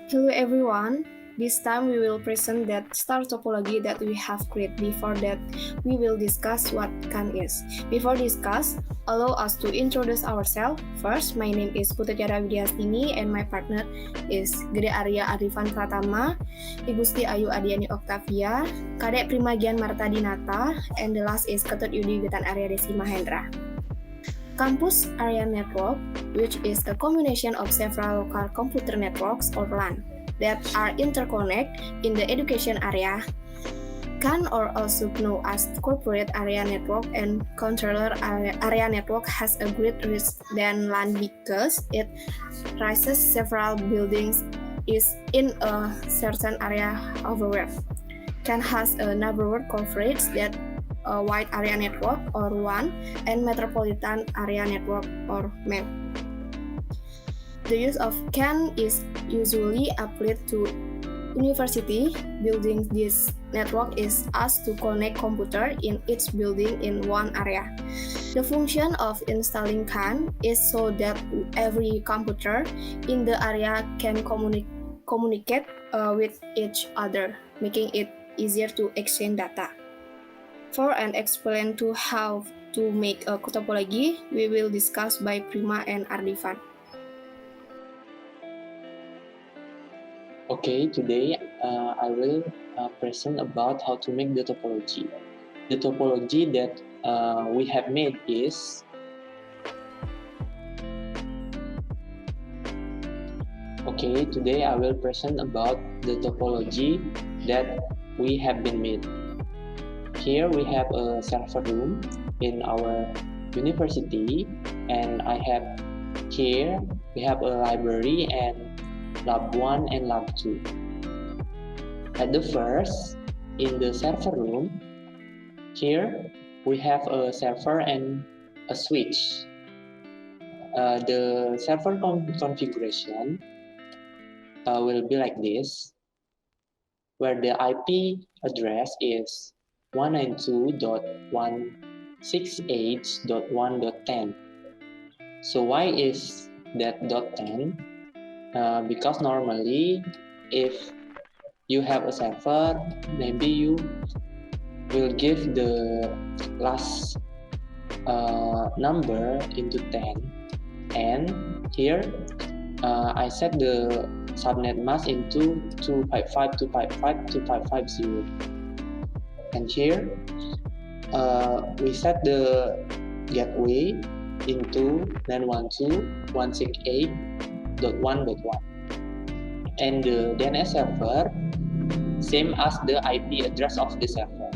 Hello everyone. This time we will present that star topology that we have created. Before that, we will discuss what CAN is. Before discuss, allow us to introduce ourselves. First, my name is Putu Widiastini and my partner is Gede Arya Ardivan Pratama, Gusti Adiani Octavia, Kadek Prima Marta Dinata, and the last is Ketut Yudi Witanarya Desimahendra. Campus Arya Network, which is a combination of several local computer networks or LAN that are interconnected in the education area, CAN or also known as Corporate Area Network and Controller Area Network has a great risk than LAN because it rises several buildings is in a certain area of the web. CAN has a neighborhood coverage that a wide area network or WAN and metropolitan area network or MEN. The use of CAN is usually applied to university buildings. This network is asked to connect computer in each building in one area. The function of installing CAN is so that every computer in the area can communicate with each other, making it easier to exchange data. For an explain to how to make a topology, we will discuss by Prima and Ardivan. Okay, today I will present about how to make the topology. The topology that we have made is today I will present about the topology that we have been made. Here we have a server room in our university, and here we have a library and lab 1 and lab 2. At the first, in the server room, here we have a server and a switch. The server configuration will be like this, where the IP address is 192.168.1.10. So why is that .10? Because normally if you have a server, maybe you will give the last number into 10, and here I set the subnet mask into 255.255.255.0, and here we set the gateway into 912.168.1.1, and the DNS server same as the IP address of the server.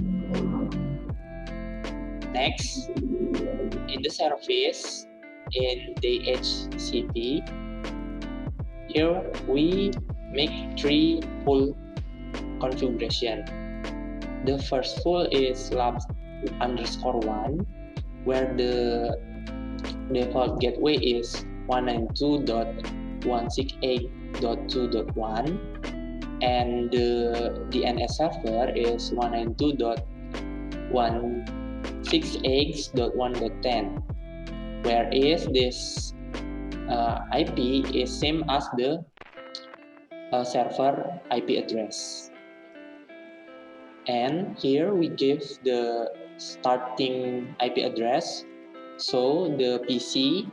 Next, in the service in the DHCP, here we make 3 full configuration. The first full is lab_1, where the default gateway is 192.168.2.1, and the DNS server is 192.168.1.10, whereas this IP is same as the server IP address. And here we give the starting IP address, so the PC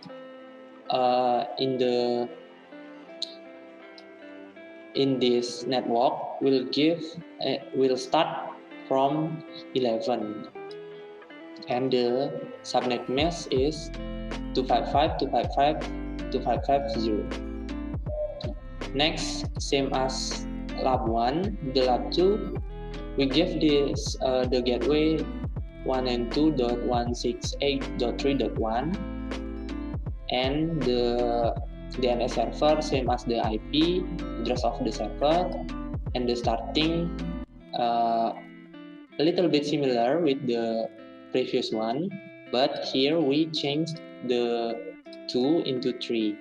in this network will start from 11, and the subnet mask is 255.255.255.0. Next, same as lab 1, the lab 2, we give this the gateway 192.168.3.1, and the DNS server same as the IP address of the server, and the starting a little bit similar with the previous one, but here we changed the 2 into 3.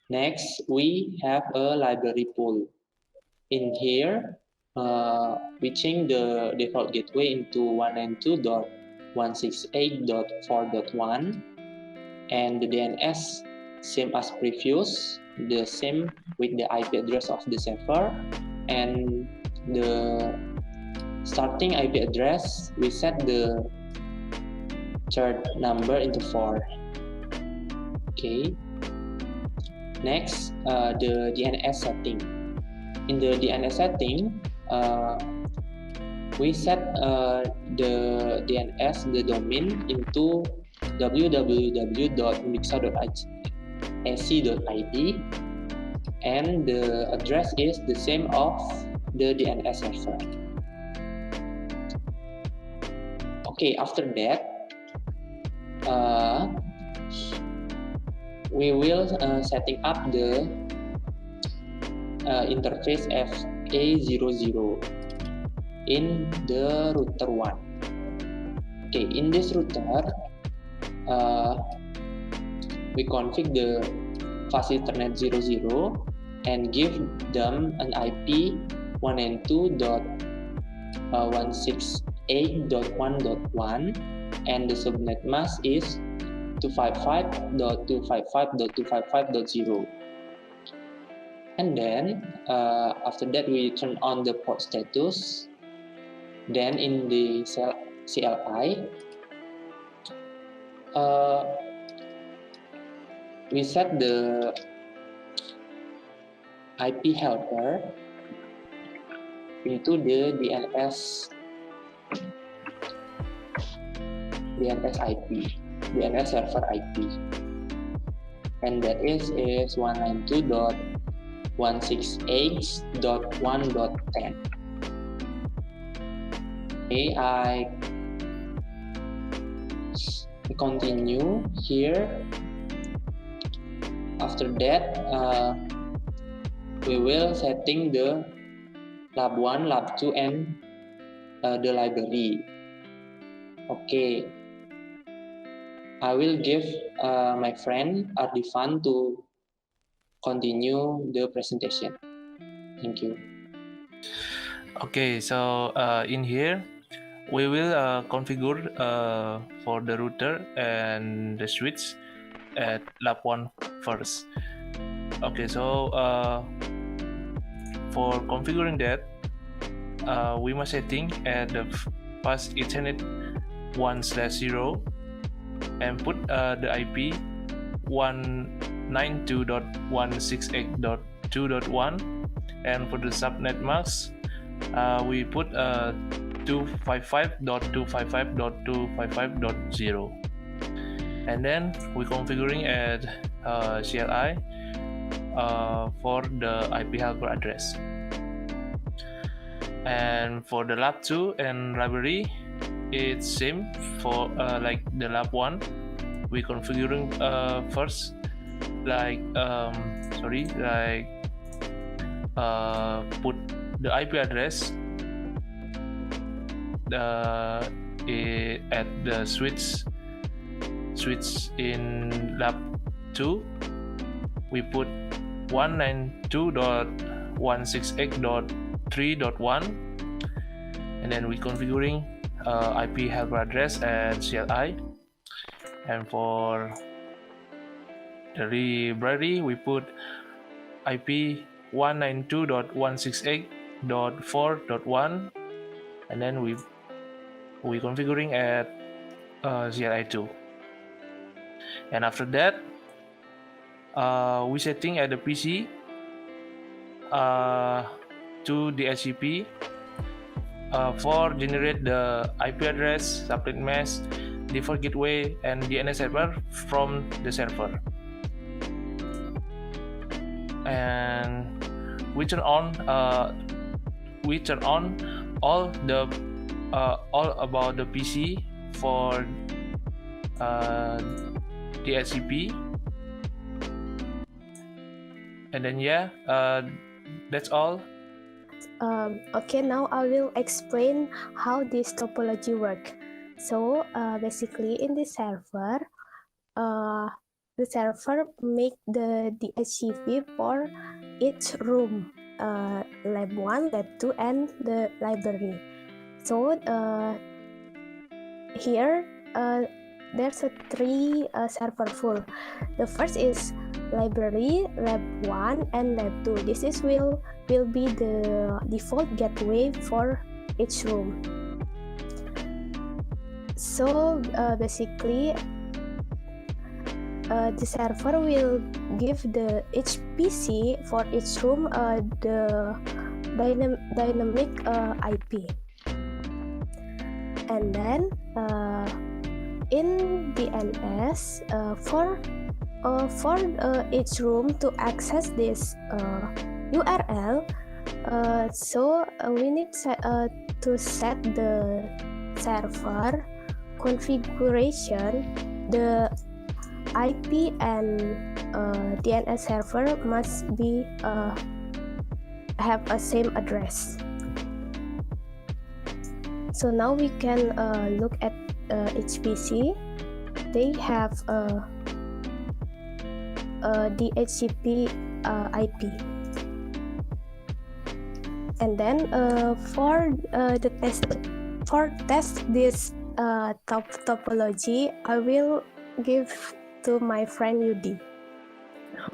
Next, we have a library pool. In here, we change the default gateway into 192.168.4.1, and the DNS same as previous the same with the IP address of the server, and the starting IP address, we set the third number into 4. Okay. Next, the DNS setting. In the DNS setting, we set the DNS, the domain, into www.mixa.ac.id, and the address is the same of the DNS server. Okay, after that, we will setting up the interface FA00 in the router 1. Okay, in this router, we config the fast Ethernet 00 and give them an IP 192.168.1.1, and the subnet mask is 255.255.255.0. And then after that, we turn on the port status. Then in the CLI, we set the IP helper into the DNS IP, DNS server IP, and that is 192.168.1.10. Okay, I continue here. After that, we will setting the lab 1, lab 2, and the library. Okay, I will give my friend Ardivan to continue the presentation. Thank you. Okay, so in here we will configure for the router and the switch at lab 1 first. Okay, so for configuring that, we must setting at the fast Ethernet 1/0 and put the IP 192.168.2.1, and for the subnet mask, we put 255.255.255.0, and then we configuring at CLI for the IP helper address. And for the lab 2 and library, it's same for like the lab 1. We configuring first put the IP address at the switch in lab 2. We put 192.168.3.1, and then we configuring IP helper address at CLI. And for the library, we put IP 192.168.4.1, and then we configuring at CLI2. And after that, we setting at the PC to the DHCP for generate the IP address, subnet mask, default gateway, and DNS server from the server. And we turn on all about the PC for DHCP. And then that's all. Okay, now I will explain how this topology works. So basically in the server make the DHCP for each room, lab 1, lab 2, and the library. So here there's a three server full. The first is library, lab 1, and lab 2. This is will be the default gateway for each room. So basically, the server will give the each PC for each room the dynamic IP, and then in DNS for each room to access this URL, so we need to set the server configuration. The IP and DNS server must be have a same address. So now we can look at each PC. They have DHCP IP, and then for test this topology, I will give to my friend Yudi.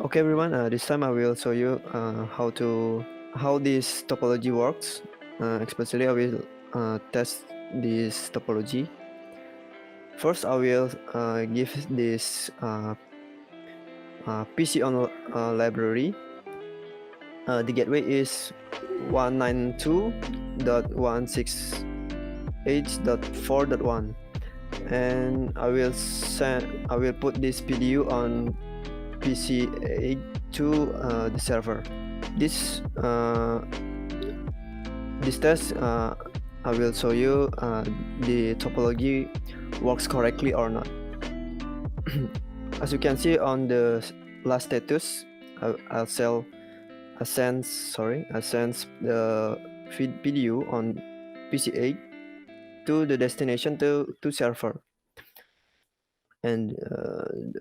Okay, everyone. This time I will show you how this topology works. Especially, I will test this topology. First, I will give this PC on library. The gateway is 192.168.4.1, and I will put this PDU on PC8 to the server. This test I will show you the topology works correctly or not. As you can see on the last status, I send the PDU on PC8 to the destination to server. And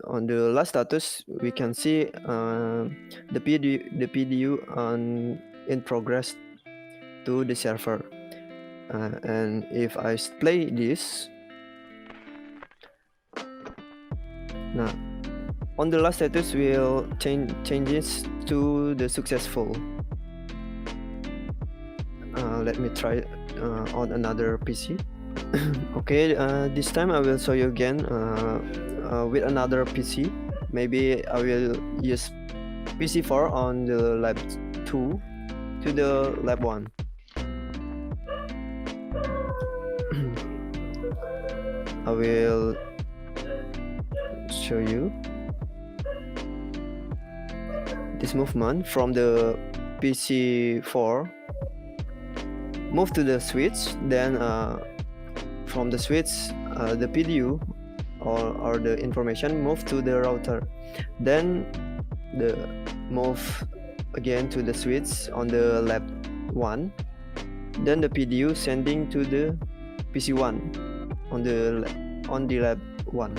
on the last status, we can see the PDU in progress to the server. And if I play this, now on the last status will changes to the successful. Let me try on another PC. Okay, this time I will show you again with another PC. Maybe I will use PC4 on the lab 2 to the lab 1. I will show you this movement from the PC4 move to the switch, then from the switch the PDU or the information move to the router, then the move again to the switch on the lab 1, then the PDU sending to the PC1 on the lab 1.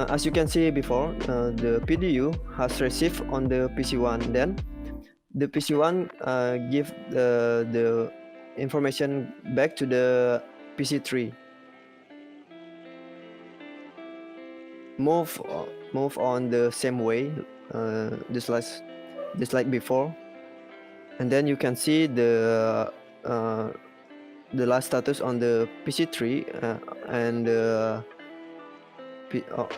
As you can see before, the PDU has received on the PC1, then the PC1 give the information back to the PC3. Move on the same way, just like before, and then you can see the last status on the PC3 and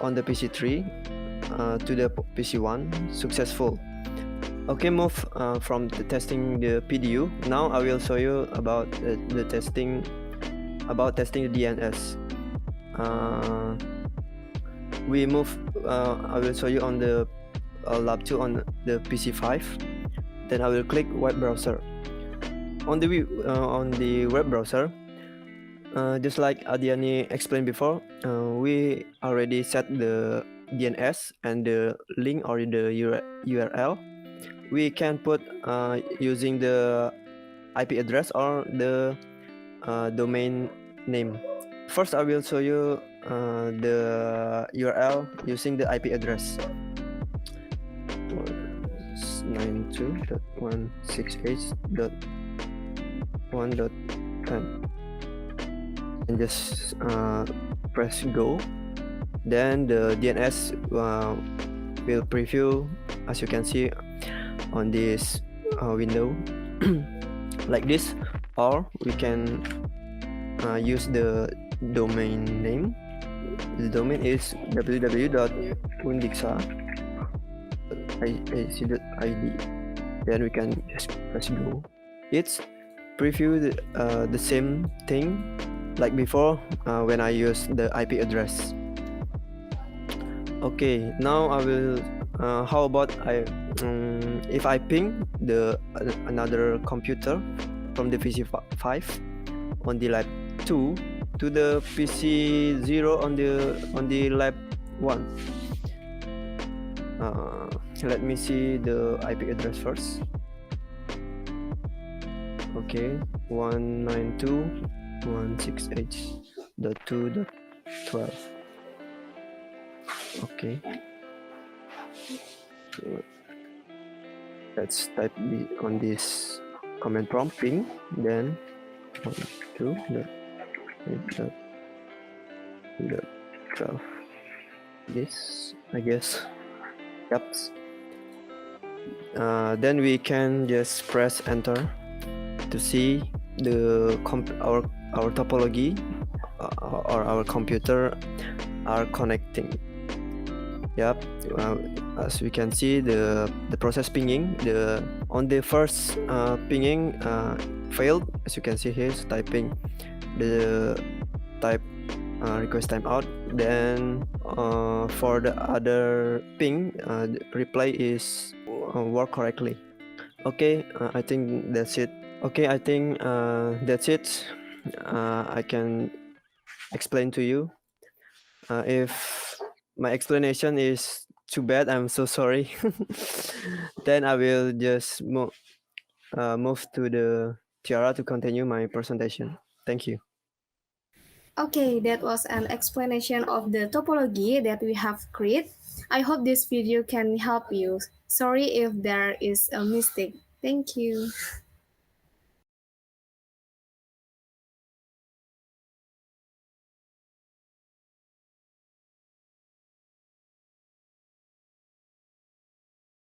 on the PC3 to the PC1 successful. Okay, move from the testing the PDU. Now I will show you about the testing the DNS. We move. I will show you on the lab 2 on the PC5. Then I will click web browser. On the web browser, just like Adiani explained before, we already set the DNS and the link or the URL. We can put using the IP address or the domain name. First, I will show you the URL using the IP address. 92.168. 1.10 and just press go. Then the DNS will preview, as you can see on this window like this, or we can use the domain name. The domain is www.undiksa.ac.id. Then we can just press go. It's preview the same thing like before when I use the IP address. Okay, now I will. How about if I ping another computer from the PC5 on the lab 2 to the PC0 on the lab 1. Let me see the IP address first. Okay, 192.168.2.12. Okay, let's type on this command prompt ping, then 1.2.8.12. This, I guess. Yep. Then we can just press enter to see our topology or our computer are connecting. Yep. As we can see, the process pinging on the first pinging failed. As you can see here, typing the type request timeout. Then for the other ping, the reply is work correctly. Okay, I think that's it. Okay, I think that's it. I can explain to you. If my explanation is too bad, I'm so sorry. Then I will just move to the Tiara to continue my presentation. Thank you. Okay, that was an explanation of the topology that we have created. I hope this video can help you. Sorry if there is a mistake. Thank you.